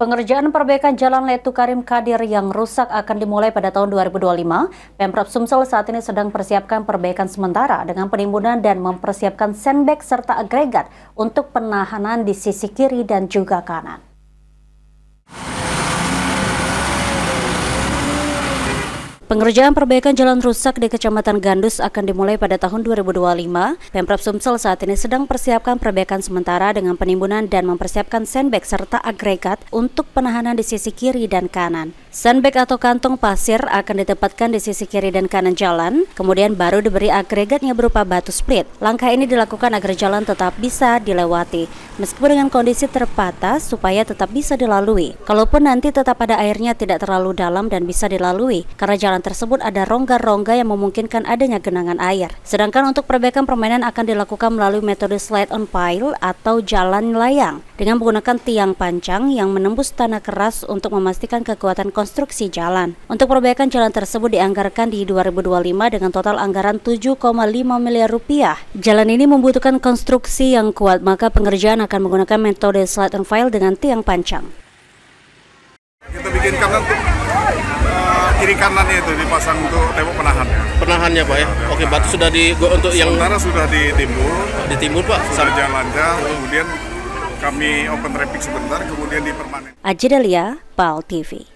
Pengerjaan perbaikan Jalan Letu Karim Kadir yang rusak akan dimulai pada tahun 2025. Pemprov Sumsel saat ini sedang persiapkan perbaikan sementara dengan penimbunan dan mempersiapkan sandbag serta agregat untuk penahanan di sisi kiri dan juga kanan. Pengerjaan perbaikan jalan rusak di Kecamatan Gandus akan dimulai pada tahun 2025. Pemprov Sumsel saat ini sedang persiapkan perbaikan sementara dengan penimbunan dan mempersiapkan sandbag serta agregat untuk penahanan di sisi kiri dan kanan. Sandbag atau kantong pasir akan ditempatkan di sisi kiri dan kanan jalan, kemudian baru diberi agregatnya berupa batu split. Langkah ini dilakukan agar jalan tetap bisa dilewati, meskipun dengan kondisi terbatas supaya tetap bisa dilalui. Kalaupun nanti tetap ada airnya tidak terlalu dalam dan bisa dilalui, karena jalan tersebut ada rongga-rongga yang memungkinkan adanya genangan air. Sedangkan untuk perbaikan permainan akan dilakukan melalui metode slide on pile atau jalan layang dengan menggunakan tiang pancang yang menembus tanah keras untuk memastikan kekuatan konstruksi jalan. Untuk perbaikan jalan tersebut dianggarkan di 2025 dengan total anggaran 7,5 miliar rupiah. Jalan ini membutuhkan konstruksi yang kuat, maka pengerjaan akan menggunakan metode slide on pile dengan tiang pancang. Kita bikin kanan tuh kiri kanannya itu dipasang untuk tembok penahannya. Penahannya Pak ya? Oke, batu sudah untuk yang sementara sudah ditimbul Pak? Sudah lancar, kemudian kami open wrapping sebentar, kemudian dipermanen. Aji Delia, PAL TV.